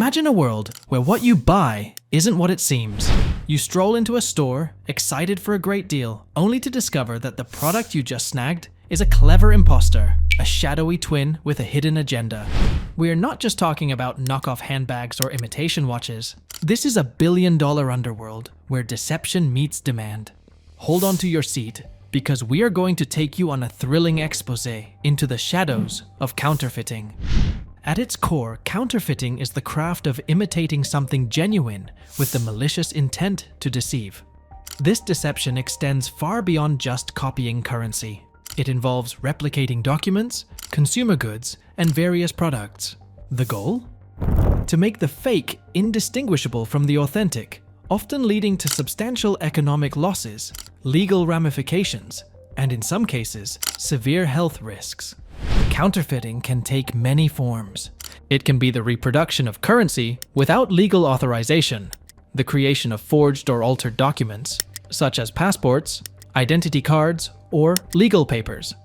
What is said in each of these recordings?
Imagine a world where what you buy isn't what it seems. You stroll into a store, excited for a great deal, only to discover that the product you just snagged is a clever imposter, a shadowy twin with a hidden agenda. We're not just talking about knockoff handbags or imitation watches. This is a billion-dollar underworld where deception meets demand. Hold on to your seat, because we are going to take you on a thrilling exposé into the shadows of counterfeiting. At its core, counterfeiting is the craft of imitating something genuine with the malicious intent to deceive. This deception extends far beyond just copying currency. It involves replicating documents, consumer goods, and various products. The goal? To make the fake indistinguishable from the authentic, often leading to substantial economic losses, legal ramifications, and in some cases, severe health risks. Counterfeiting can take many forms. It can be the reproduction of currency without legal authorization, the creation of forged or altered documents, such as passports, identity cards, or legal papers,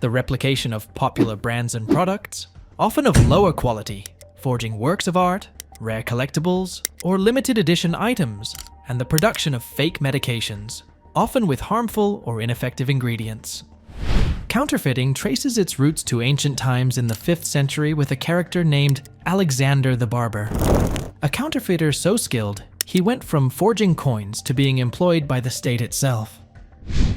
the replication of popular brands and products, often of lower quality, forging works of art, rare collectibles, or limited edition items, and the production of fake medications, often with harmful or ineffective ingredients. Counterfeiting traces its roots to ancient times in the 5th century with a character named Alexander the Barber. A counterfeiter so skilled, he went from forging coins to being employed by the state itself.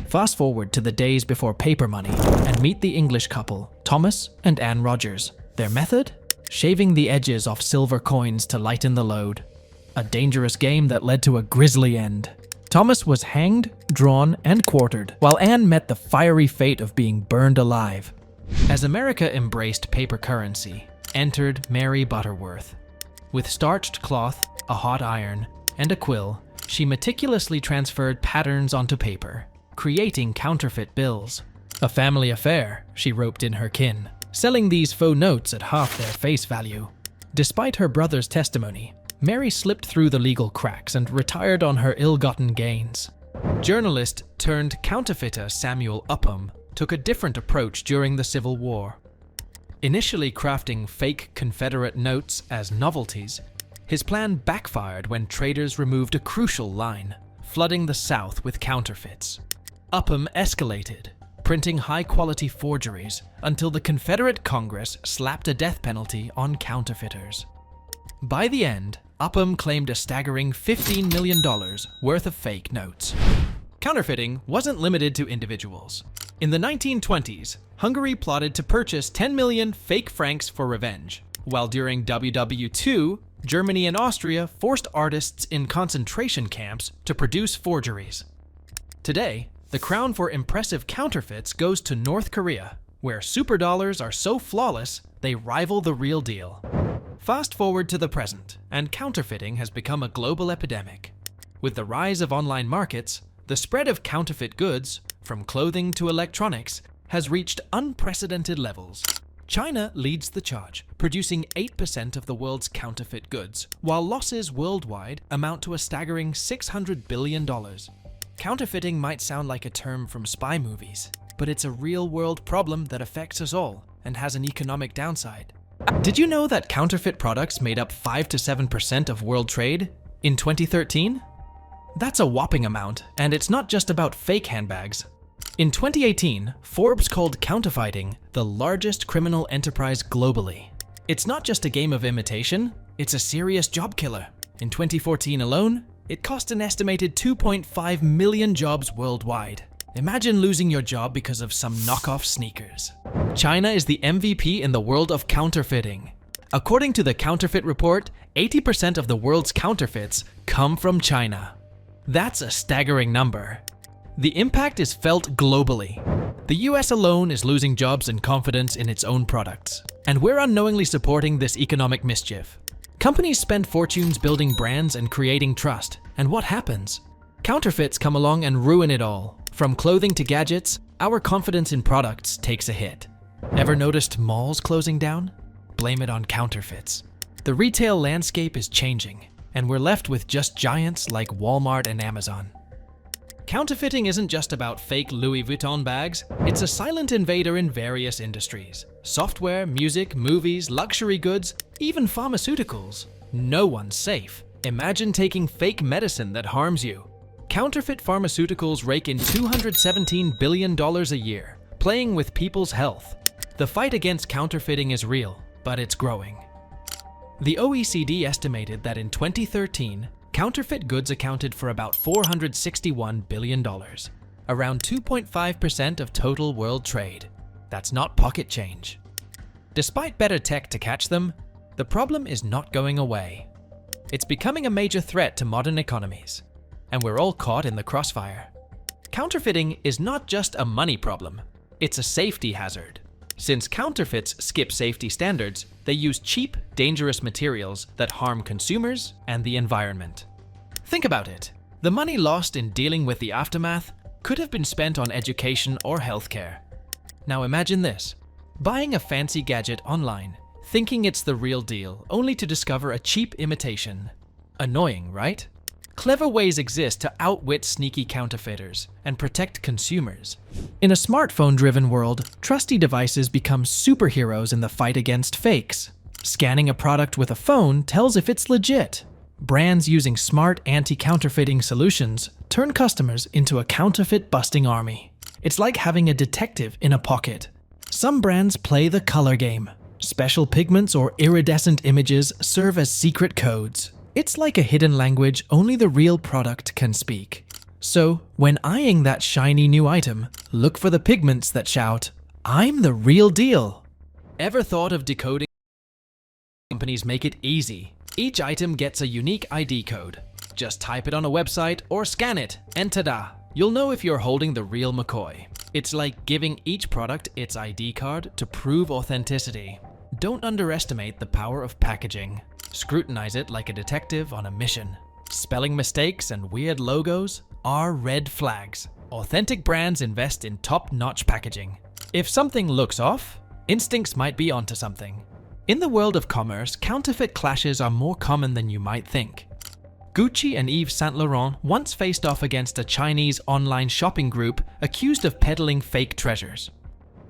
Fast forward to the days before paper money and meet the English couple, Thomas and Anne Rogers. Their method? Shaving the edges off silver coins to lighten the load. A dangerous game that led to a grisly end. Thomas was hanged, drawn, and quartered, while Anne met the fiery fate of being burned alive. As America embraced paper currency, entered Mary Butterworth. With starched cloth, a hot iron, and a quill, she meticulously transferred patterns onto paper, creating counterfeit bills. A family affair, she roped in her kin, selling these faux notes at half their face value. Despite her brother's testimony, Mary slipped through the legal cracks and retired on her ill-gotten gains. Journalist turned counterfeiter Samuel Upham took a different approach during the Civil War. Initially crafting fake Confederate notes as novelties, his plan backfired when traders removed a crucial line, flooding the South with counterfeits. Upham escalated, printing high-quality forgeries until the Confederate Congress slapped a death penalty on counterfeiters. By the end, Upham claimed a staggering $15 million worth of fake notes. Counterfeiting wasn't limited to individuals. In the 1920s, Hungary plotted to purchase 10 million fake francs for revenge, while during WW II, Germany and Austria forced artists in concentration camps to produce forgeries. Today, the crown for impressive counterfeits goes to North Korea, where superdollars are so flawless they rival the real deal. Fast forward to the present, and counterfeiting has become a global epidemic. With the rise of online markets, the spread of counterfeit goods, from clothing to electronics, has reached unprecedented levels. China leads the charge, producing 8% of the world's counterfeit goods, while losses worldwide amount to a staggering $600 billion. Counterfeiting might sound like a term from spy movies, but it's a real-world problem that affects us all and has an economic downside. Did you know that counterfeit products made up 5 to 7% of world trade in 2013? That's a whopping amount, and it's not just about fake handbags. In 2018, Forbes called counterfeiting the largest criminal enterprise globally. It's not just a game of imitation, it's a serious job killer. In 2014 alone, it cost an estimated 2.5 million jobs worldwide. Imagine losing your job because of some knockoff sneakers. China is the MVP in the world of counterfeiting. According to the Counterfeit Report, 80% of the world's counterfeits come from China. That's a staggering number. The impact is felt globally. The US alone is losing jobs and confidence in its own products, and we're unknowingly supporting this economic mischief. Companies spend fortunes building brands and creating trust, and what happens? Counterfeits come along and ruin it all. From clothing to gadgets, our confidence in products takes a hit. Ever noticed malls closing down? Blame it on counterfeits. The retail landscape is changing, and we're left with just giants like Walmart and Amazon. Counterfeiting isn't just about fake Louis Vuitton bags, it's a silent invader in various industries. Software, music, movies, luxury goods, even pharmaceuticals. No one's safe. Imagine taking fake medicine that harms you. Counterfeit pharmaceuticals rake in $217 billion a year, playing with people's health. The fight against counterfeiting is real, but it's growing. The OECD estimated that in 2013, counterfeit goods accounted for about $461 billion, around 2.5% of total world trade. That's not pocket change. Despite better tech to catch them, the problem is not going away. It's becoming a major threat to modern economies, and we're all caught in the crossfire. Counterfeiting is not just a money problem, it's a safety hazard. Since counterfeits skip safety standards, they use cheap, dangerous materials that harm consumers and the environment. Think about it. The money lost in dealing with the aftermath could have been spent on education or healthcare. Now imagine this. Buying a fancy gadget online, thinking it's the real deal, only to discover a cheap imitation. Annoying, right? Clever ways exist to outwit sneaky counterfeiters and protect consumers. In a smartphone-driven world, trusty devices become superheroes in the fight against fakes. Scanning a product with a phone tells if it's legit. Brands using smart anti-counterfeiting solutions turn customers into a counterfeit-busting army. It's like having a detective in a pocket. Some brands play the color game. Special pigments or iridescent images serve as secret codes. It's like a hidden language only the real product can speak. So, when eyeing that shiny new item, look for the pigments that shout, "I'm the real deal." Ever thought of decoding? Companies make it easy. Each item gets a unique ID code. Just type it on a website or scan it, and ta-da! You'll know if you're holding the real McCoy. It's like giving each product its ID card to prove authenticity. Don't underestimate the power of packaging. Scrutinize it like a detective on a mission. Spelling mistakes and weird logos are red flags. Authentic brands invest in top-notch packaging. If something looks off, instincts might be onto something. In the world of commerce, counterfeit clashes are more common than you might think. Gucci and Yves Saint Laurent once faced off against a Chinese online shopping group accused of peddling fake treasures.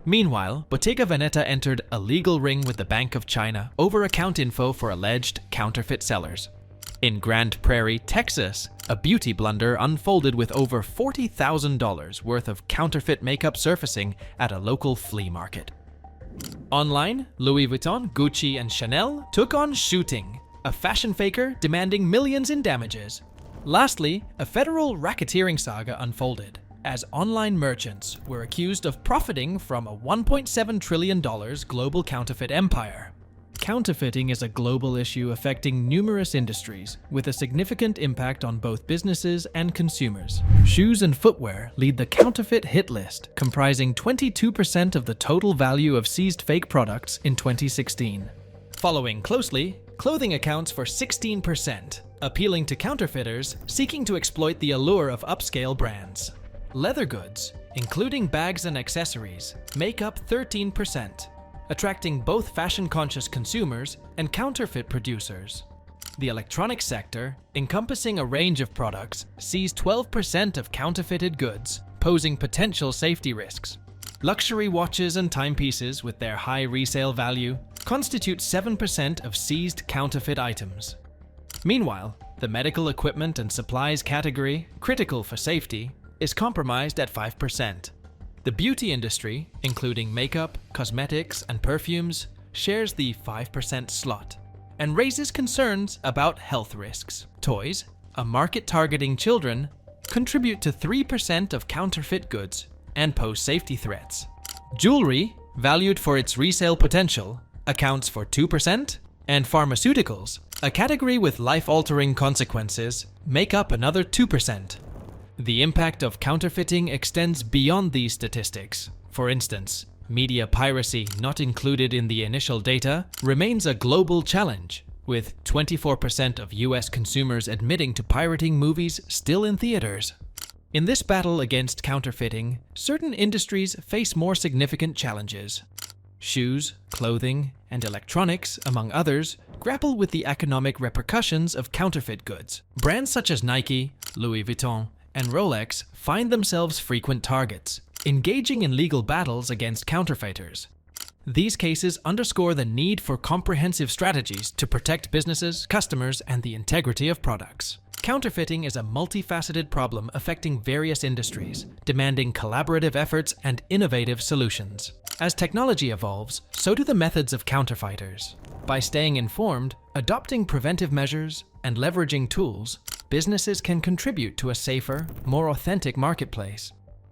Meanwhile, Bottega Veneta entered a legal ring with the Bank of China over account info for alleged counterfeit sellers. In Grand Prairie, Texas, a beauty blunder unfolded with over $40,000 worth of counterfeit makeup surfacing at a local flea market. Online, Louis Vuitton, Gucci, and Chanel took on shooting, a fashion faker demanding millions in damages. Lastly, a federal racketeering saga unfolded, as online merchants were accused of profiting from a $1.7 trillion global counterfeit empire. Counterfeiting is a global issue affecting numerous industries, with a significant impact on both businesses and consumers. Shoes and footwear lead the counterfeit hit list, comprising 22% of the total value of seized fake products in 2016. Following closely, clothing accounts for 16%, appealing to counterfeiters seeking to exploit the allure of upscale brands. Leather goods, including bags and accessories, make up 13%, attracting both fashion-conscious consumers and counterfeit producers. The electronics sector, encompassing a range of products, sees 12% of counterfeited goods, posing potential safety risks. Luxury watches and timepieces, with their high resale value, constitute 7% of seized counterfeit items. Meanwhile, the medical equipment and supplies category, critical for safety, is compromised at 5%. The beauty industry, including makeup, cosmetics, and perfumes, shares the 5% slot and raises concerns about health risks. Toys, a market targeting children, contribute to 3% of counterfeit goods and pose safety threats. Jewelry, valued for its resale potential, accounts for 2%, and pharmaceuticals, a category with life-altering consequences, make up another 2%. The impact of counterfeiting extends beyond these statistics. For instance, media piracy, not included in the initial data, remains a global challenge, with 24% of US consumers admitting to pirating movies still in theaters. In this battle against counterfeiting, certain industries face more significant challenges. Shoes, clothing, and electronics, among others, grapple with the economic repercussions of counterfeit goods. Brands such as Nike, Louis Vuitton, and Rolex find themselves frequent targets, engaging in legal battles against counterfeiters. These cases underscore the need for comprehensive strategies to protect businesses, customers, and the integrity of products. Counterfeiting is a multifaceted problem affecting various industries, demanding collaborative efforts and innovative solutions. As technology evolves, so do the methods of counterfeiters. By staying informed, adopting preventive measures, and leveraging tools, businesses can contribute to a safer, more authentic marketplace.